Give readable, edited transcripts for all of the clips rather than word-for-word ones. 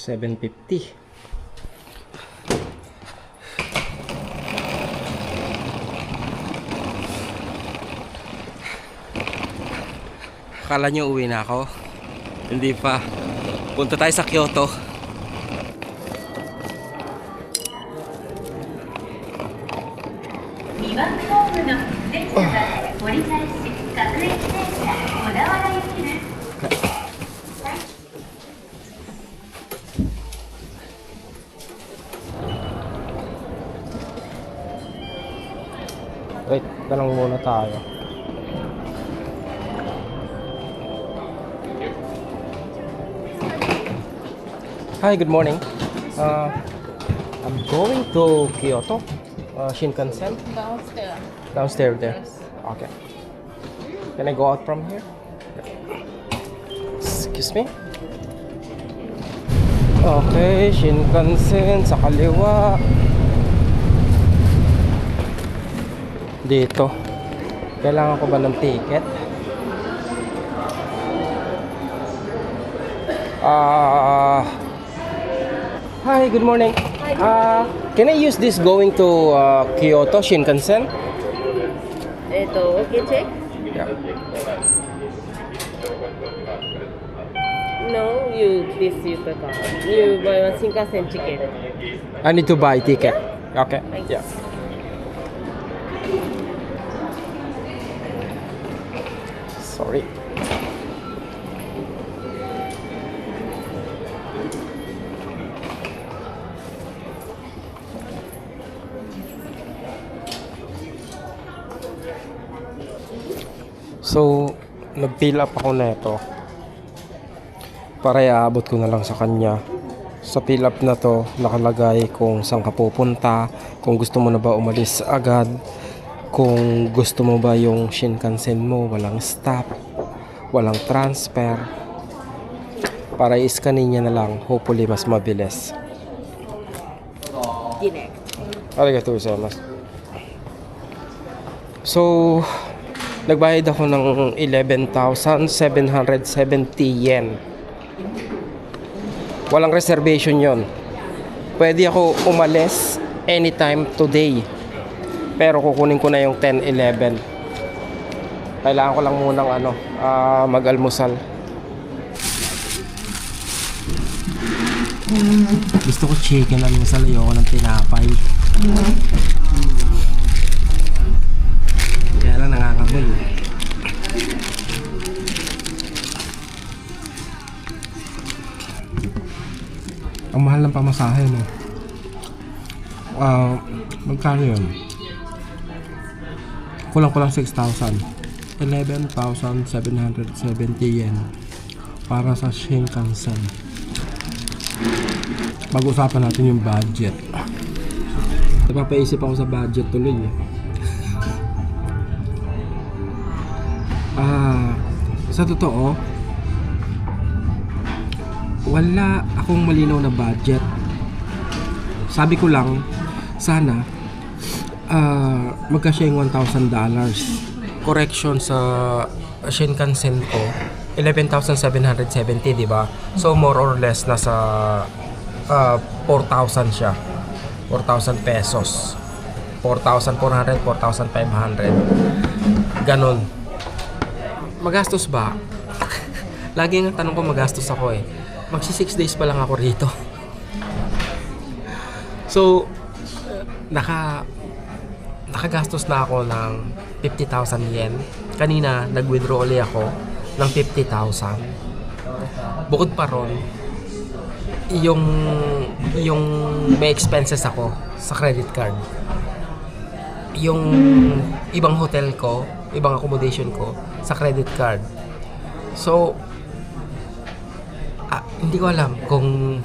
750. Akala nyo uwi na ako? Hindi pa. Punta tayo sa Kyoto. Wait, tanong muna tayo. Hi, good morning. I'm going to Kyoto. Shinkansen. Downstairs. Downstairs there. Yes. Okay. Can I go out from here? Excuse me. Okay, Shinkansen sa kaliwa. Dito. Kailangan ko ba ng ticket? Hi, good morning. Can I use this going to Kyoto Shinkansen? Okay, check. Yeah. No, you use the card. You buy one Shinkansen ticket. I need to buy ticket. Okay. Thanks. Yeah. Sorry. So, nag-fill up ako na ito para iaabot ko na lang sa kanya. Sa fill up na to, nakalagay kung saan ka pupunta, kung gusto mo na ba umalis agad, kung gusto mo ba yung Shinkansen mo, walang stop, walang transfer. Para i-scanin niya na lang, hopefully mas mabilis. Direct. Arigatou gozaimasu. So, nagbayad ako ng 11,770 yen. Walang reservation yon. Pwede ako umalis anytime today. Pero kukunin ko na yung 10-11. Kailangan ko lang munang mag-almusal. Gusto ko chicken almusal. Ayoko ng tinapay. Kaya lang nakakabol. Ang mahal ng pamasahe, no? Magkano yun? Kulang-kulang 6,000. 11,770 yen para sa Shinkansen. Pag-usapan natin yung budget. Napapaisip ako sa budget tuloy eh. Sa totoo, wala akong malinaw na budget. Sabi ko lang, sana magkasya yung $1,000. Correction sa Shinkansen ko, 11,770, di ba? So more or less nasa 4,000 siya. 4,000 pesos. 4,400, 4,500. Ganon. Magastos ba? Lagi nga tanong ko magastos ako eh. Magsi 6 days pa lang ako rito. So, nakagastos na ako ng 50,000 yen. Kanina, nag-withdraw ulit ako ng 50,000. Bukod pa ron, yung may expenses ako sa credit card. Yung ibang hotel ko, ibang accommodation ko sa credit card. So, hindi ko alam kung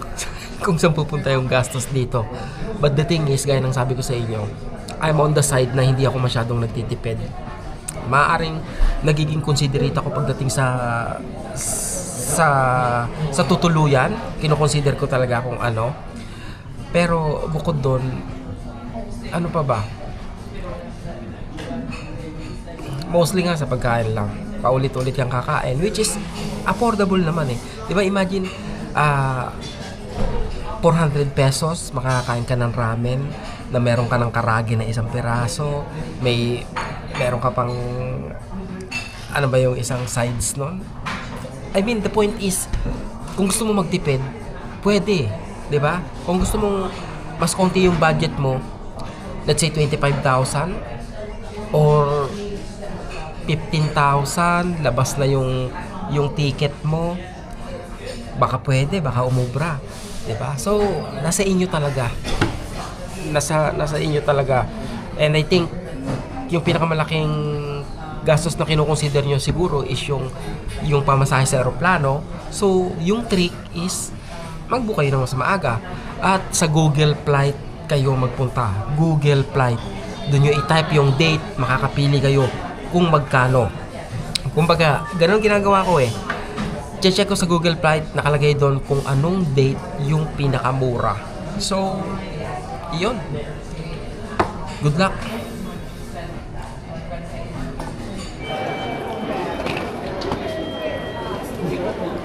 saan pupunta yung gastos dito. But the thing is, gaya ng sabi ko sa inyo, I'm on the side na hindi ako masyadong nagtitipid. Maaaring nagiging considerate ako pagdating sa tutuluyan. Kino-consider ko talaga kung ano. Pero bukod doon, ano pa ba? Mostly nga sa pagkain lang. Paulit-ulit yung kakain, which is affordable naman eh. Di ba, imagine 400 pesos, makakain ka ng ramen na meron ka ng karagi na isang piraso, meron ka pang ano ba yung isang sides nun? I mean, the point is, kung gusto mo magtipid, pwede, 'di ba? Kung gusto mong mas konti yung budget mo, let's say 25,000 or 15,000, labas na yung ticket mo, baka pwede, baka umubra, 'di ba? So, nasa inyo talaga. Nasa inyo talaga. And I think yung pinakamalaking gastos na kinukonsider nyo siguro is yung pamasahe sa aeroplano. So, yung trick is mag-book kayo ng mas maaga at sa Google Flight kayo magpunta. Google Flight. Doon nyo i-type yung date, makakapili kayo kung magkano. Kumbaga, ganun ginagawa ko eh. Check ko sa Google Flight, nakalagay doon kung anong date yung pinakamura. So, yun. Good luck.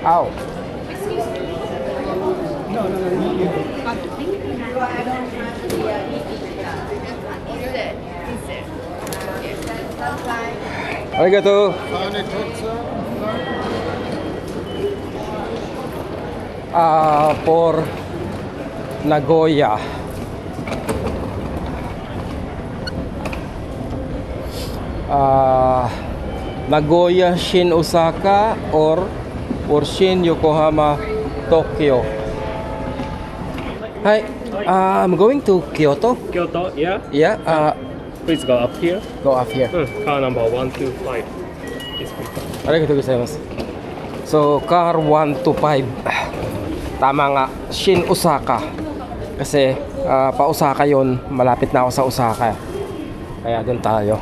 Ow. Arigato. For Nagoya. Nagoya, Shin, Osaka, or Shin, Yokohama, Tokyo. Hi, I'm going to Kyoto. Kyoto, yeah. Yeah, Please go up here. go up here. Car number 125. This way. Arigatou gozaimasu. So, car 125. Tama nga, Shin, Osaka. Kasi, pa Osaka yon, malapit na ako sa Osaka. Kaya doon tayo.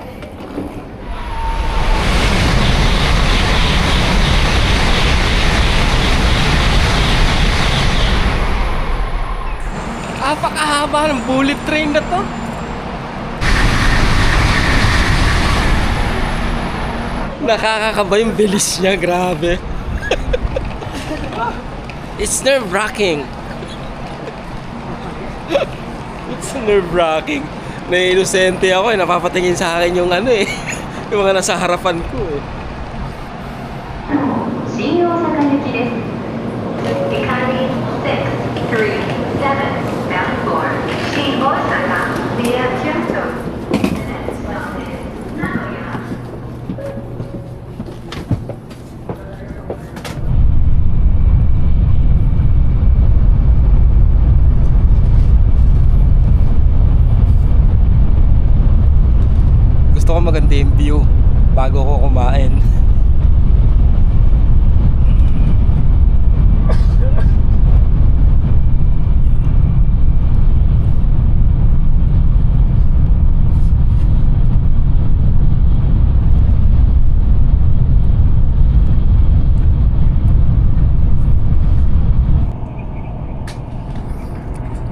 Napakahaba ng bullet train na to. Nakakakaba yung bilis niya, grabe. It's nerve-wracking. It's nerve-wracking. Na-inosente ako eh, napapatingin sa akin yung ano eh. Yung mga nasa harapan ko eh. 新大阪行きです。Economy 637 bound for 新大阪 via Kyoto. Next stop is Nagoya. Gusto ko maganda yung view bago ko kumain.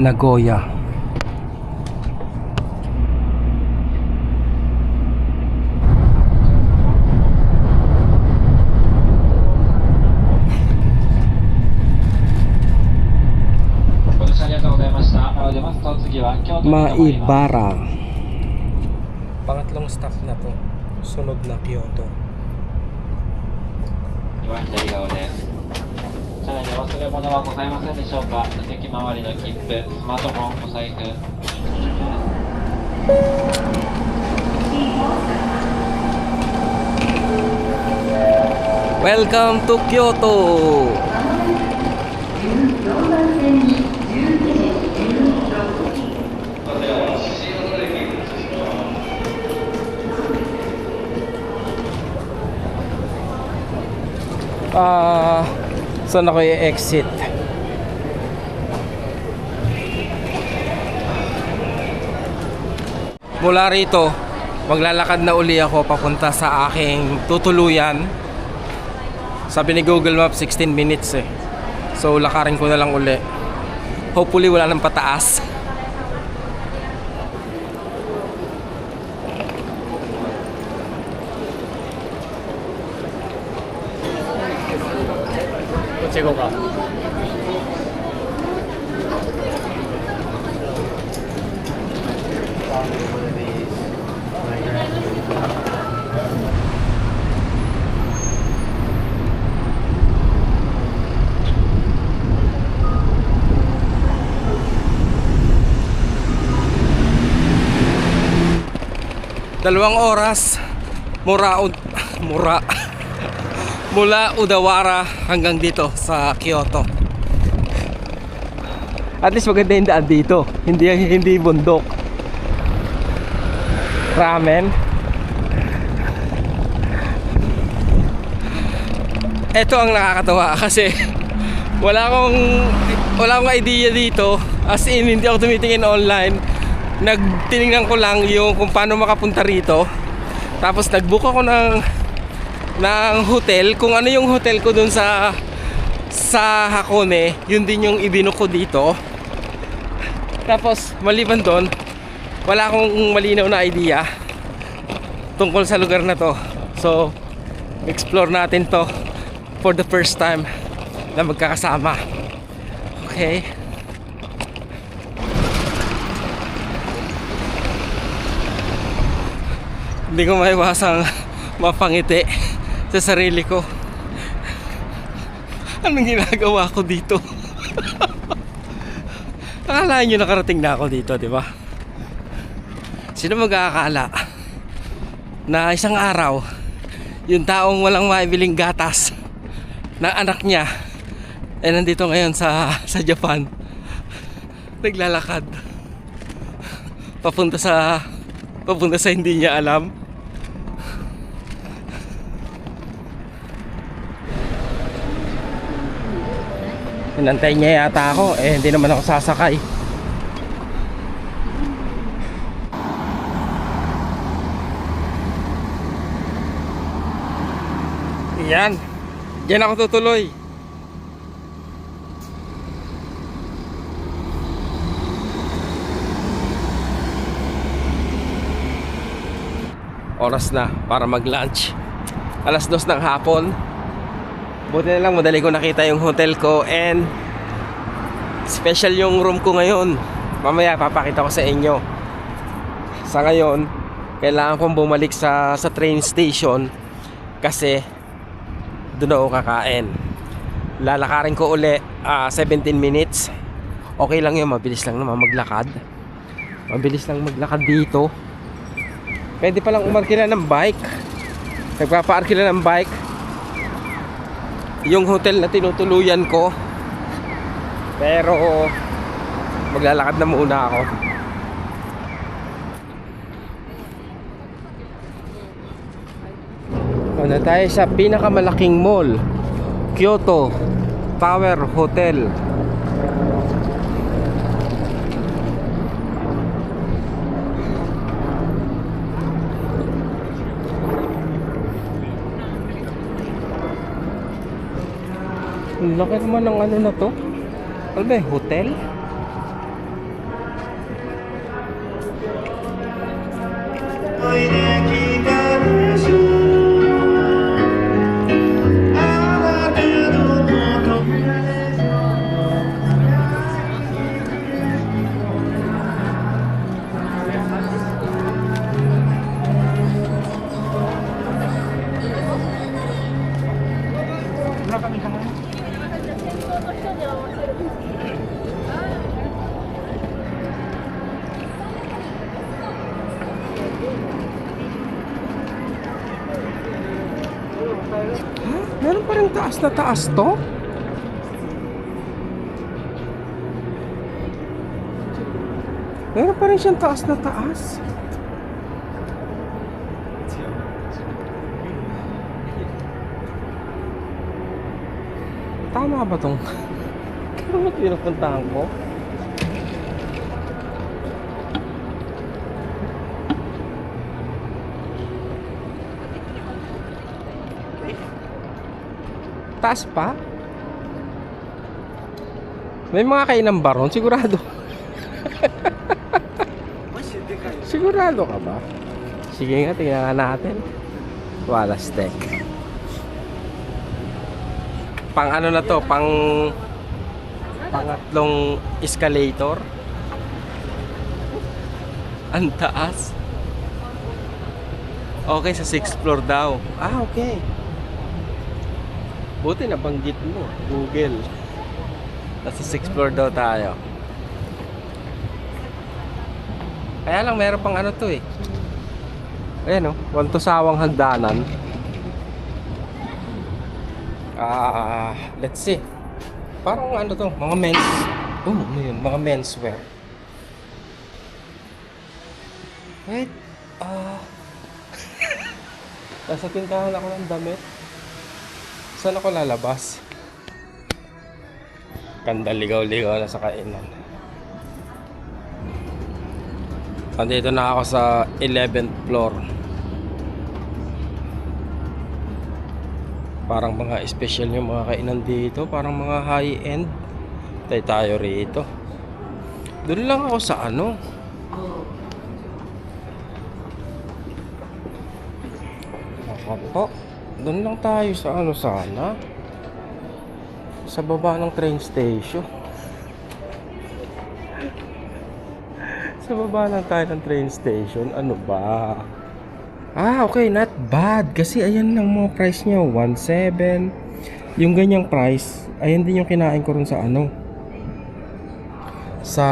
Nagoya. Maibara. Pangatlong stop na to. Sunod na Kyoto. 左側です。さらにお忘れ物はございませんでしょうか。座席周りの切符、スマートフォン、お財布。 Welcome to Kyoto. Saan ako i-exit? Mula rito, maglalakad na uli ako papunta sa aking tutuluyan. Sabi ni Google Maps 16 minutes eh. So lakarin ko na lang uli. Hopefully wala nang pataas. one of these. Dalawang oras mula mula Udawara hanggang dito sa Kyoto. At least maganda yung daan dito, hindi bundok. Ramen. Ito ang nakakatawa kasi wala akong idea dito. As in, hindi ako tumitingin online. Nagtinignan ko lang yung kung paano makapunta rito. Tapos nagbook ako ng hotel. Kung ano yung hotel ko dun sa Hakone, yun din yung ibinook ko dito. Tapos maliban doon, wala akong malinaw na idea tungkol sa lugar na to. So explore natin to for the first time na magkakasama. Okay. Hindi ko maiwasang mapangiti sa sarili ko. Anong ginagawa ko dito? Akala nyo nakarating na ako dito, di ba? Sino mag-aakala na isang araw yung taong walang maibiling gatas ng anak niya ay nandito ngayon sa Japan, naglalakad papunta sa hindi niya alam. Hinantay niya yata ako, hindi naman ako sasakay. Yan, diyan ako tutuloy. Oras na para mag-lunch. Alas 2 ng hapon. Buti na lang madali ko nakita yung hotel ko and special yung room ko ngayon. Mamaya papakita ko sa inyo. Sa ngayon, kailangan kong bumalik sa train station kasi doon ako kakain. Lalakarin ko uli 17 minutes. Okay lang yun, mabilis lang naman maglakad. Mabilis lang maglakad dito. Pwede palang umarkila ng bike. Nagpapaarkila ng bike yung hotel na tinutuluyan ko, pero maglalakad na muna ako. Na tayo sa pinakamalaking mall, Kyoto Tower Hotel. Ang laki naman ng ano na to. Ano ba yung hotel? Meron pa rin taas na taas to? Meron pa rin siyang taas na taas. Tama ba tong? Kaya ba pinupuntahan ko? Taas pa? May mga kainan ba ron? Sigurado. Sigurado ka ba? Sige nga, tingnan natin. Walastek. Pang ano na to? Pangatlong escalator. Ang taas. Okay, sa 6th floor daw. Ah, okay. Buti nabanggit mo, Google. Nasa 6th floor daw tayo. Kaya lang, meron pang ano to eh. Ayan o, wanto sawang hagdanan. Let's see. Parang ano to, mga men's. Oh, ano yun, mga menswear. Wait, nasa tindahan ako ng damit. Saan ako lalabas? Ganda, ligaw-ligaw na sa kainan. Andito na ako sa 11th floor. Parang mga special yung mga kainan dito. Parang mga high-end. Tayo rito. Doon lang ako sa ano. Po, doon lang tayo sa ano sana. Sa baba ng train station. Sa baba lang tayo ng train station. Ano ba? Ah, okay, not bad. Kasi ayan lang mga price niya, 1.7. Yung ganyang price, ayan din yung kinain ko rin sa ano. Sa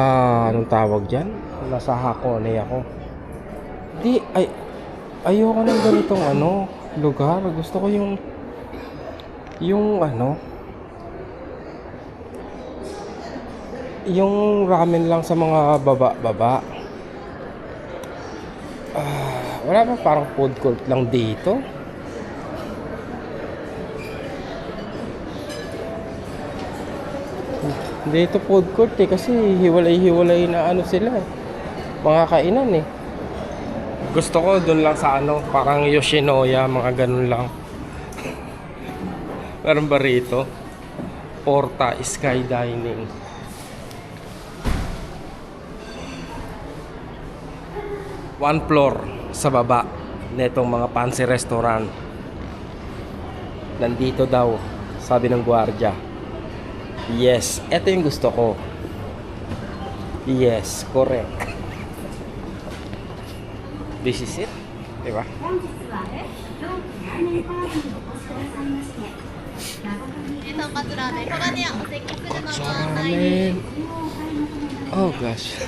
anong tawag diyan? Nasa Hakone ako. Di ayoko ng ganitong ano lugar. Gusto ko yung ano, yung ramen lang sa mga baba. Wala ba parang food court lang dito? Dito food court eh, kasi hiwalay-hiwalay na ano sila eh. Mga kainan eh. Gusto ko doon lang sa ano, parang Yoshinoya, mga ganun lang. Meron ba rito? Porta Sky Dining. One floor sa baba netong mga fancy restaurant. Nandito daw, sabi ng gwardiya. Yes, ito yung gusto ko. Yes, correct. This is it, di ba? Ramen. Oh gosh.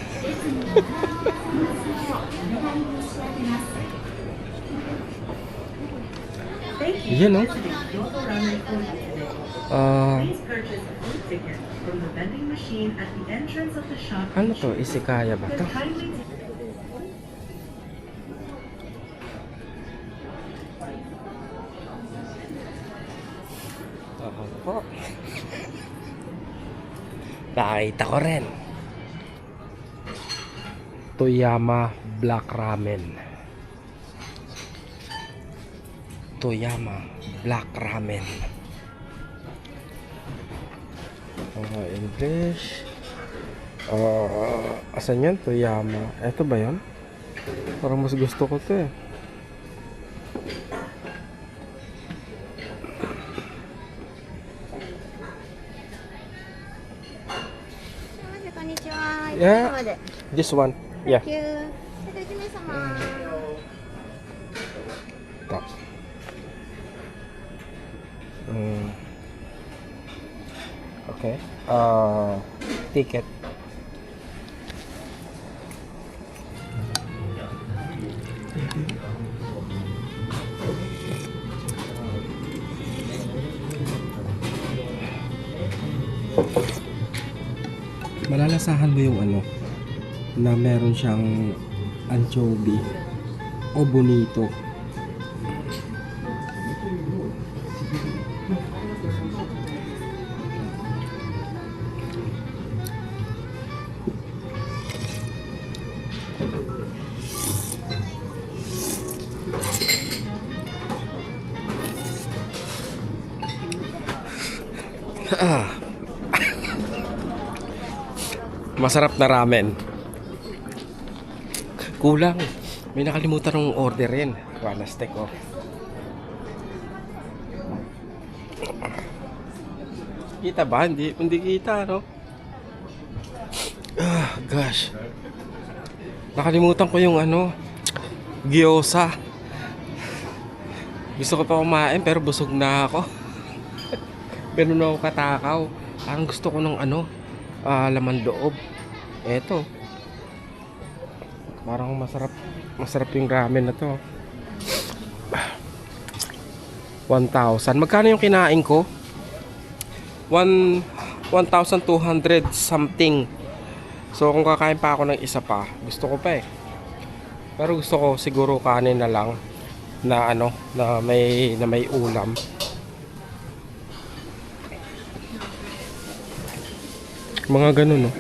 Yan no? Ano to? Isikaya ba to? Po. Nakita ko rin. Toyama Black Ramen. Toyama Black Ramen. English. Asan yan? Toyama. Ito ba yan? Parang mas gusto ko to eh. Yeah, this one. Yeah. Top. Okay. Ticket. Malalasahan mo yung ano na meron siyang anchovy o bonito. Masarap na ramen. Kulang. May nakalimutan ng orderin. Wala steak oh. Kita ba? Hindi kita no? Gosh. Nakalimutan ko yung ano, gyoza. Gusto ko pa kumain pero busog na ako. Pero na ako katakaw. Parang gusto ko ng ano, laman loob. Eto. Parang masarap yung ramen na to. 1,000. Magkano yung kinain ko? 1,200 something. So kung kakain pa ako ng isa pa, gusto ko pa eh. Pero gusto ko siguro kanin na lang na ano, na may ulam. Mga ganun, no.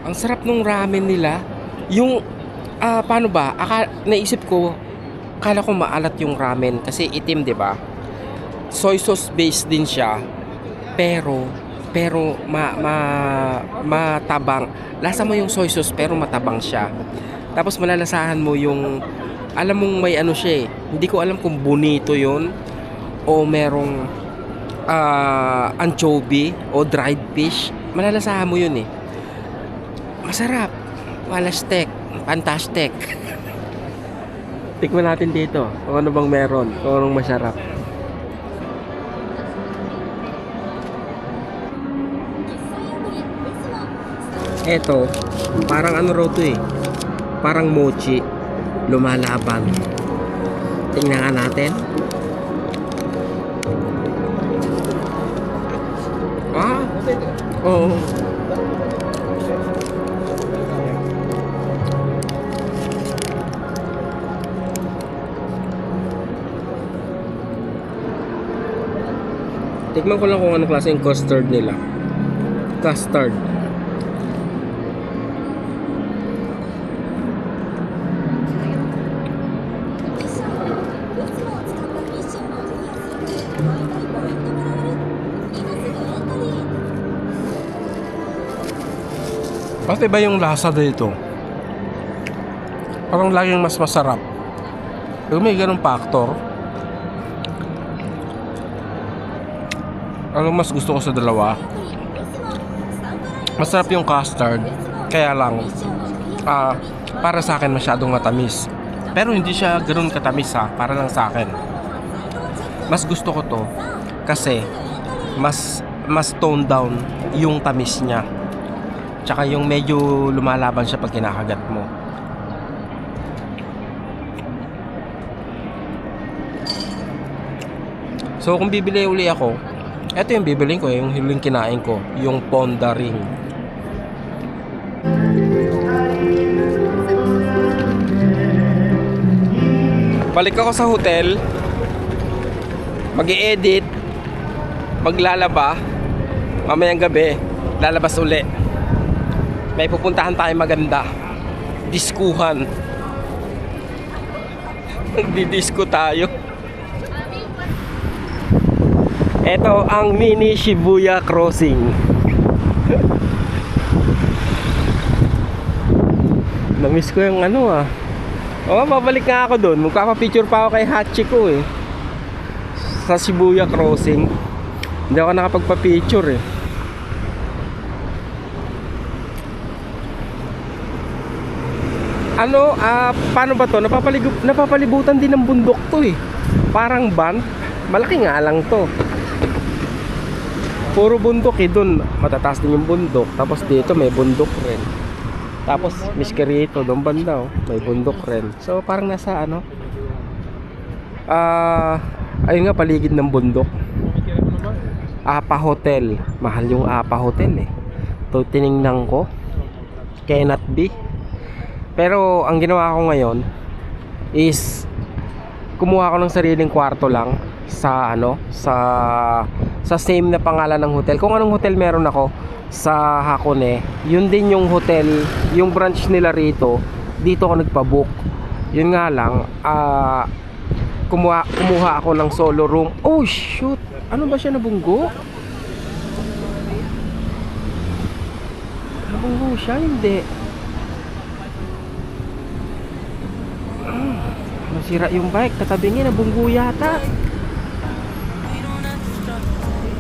Ang sarap nung ramen nila. Yung paano ba? Naisip ko, akala ko maalat yung ramen kasi itim, 'di ba? Soy sauce based din siya. Pero matabang. Lasa mo yung soy sauce pero matabang siya. Tapos malalasahan mo yung, alam mong may ano siya eh. Hindi ko alam kung bonito yun o merong anchovy o dried fish. Malalasahan mo yun eh. Masarap. Walastek. Fantastic. Tikman natin dito kung ano bang meron, kung anong masarap. Eto, parang ano raw to eh. Parang mochi. Lumalaban. Tingnan nga natin. Oo. Tikman ko lang kung anong klase yung custard nila. Custard. Bakit iba yung lasa dito? Parang laging mas masarap. Pero may ganung factor. Ano mas gusto ko sa dalawa? Masarap yung custard. Kaya lang para sa akin masyadong matamis. Pero hindi siya ganun katamis ha. Para lang sa akin. Mas gusto ko to kasi mas toned down yung tamis niya. Tsaka yung medyo lumalaban siya pag kinakagat mo. So kung bibili uli ako, eto yung bibilin ko, yung huling kinain ko, yung Ponda Ring. Balik ako sa hotel, mag-i-edit, maglalaba, mamayang gabi, lalabas uli. May pupuntahan tayo maganda. Diskuhan. Magdi-disco tayo. Ito ang mini Shibuya Crossing. Namiss ko yung ano ah. Oo, babalik nga ako doon. Magpapapicture pa ako kay Hachiko eh. Sa Shibuya Crossing. Hindi ako nakapagpa-picture eh. Ano, paano ba to? Napapalibutan din ng bundok to eh. Parang van. Malaki nga lang to. Puro bundok eh. Doon matataas din yung bundok. Tapos dito may bundok rin. Tapos miskerito doon banda oh. May bundok rin. So parang nasa ano, ayun nga, paligid ng bundok. Apa Hotel. Mahal yung Apa Hotel eh. To tiningnan ko. Cannot be. Pero ang ginawa ko ngayon is kumuha ko ng sariling kwarto lang sa ano, sa same na pangalan ng hotel. Kung anong hotel meron ako sa Hakone, yun din yung hotel, yung branch nila rito. Dito ako nagpa-book. Yun nga lang, kumuha ako ng solo room. Oh shoot, ano ba siya, nabunggo? Nabunggo siya? Hindi. Nasira yung bike, katabi niya, nabunggo yata.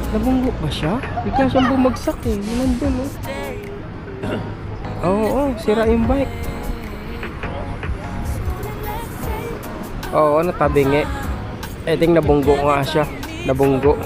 Nabunggo ba siya? Bigla siyang bumagsak eh. Nandun oh. Oo, sira yung bike. Oo, natabingi. I think nabunggo nga siya. Nabunggo.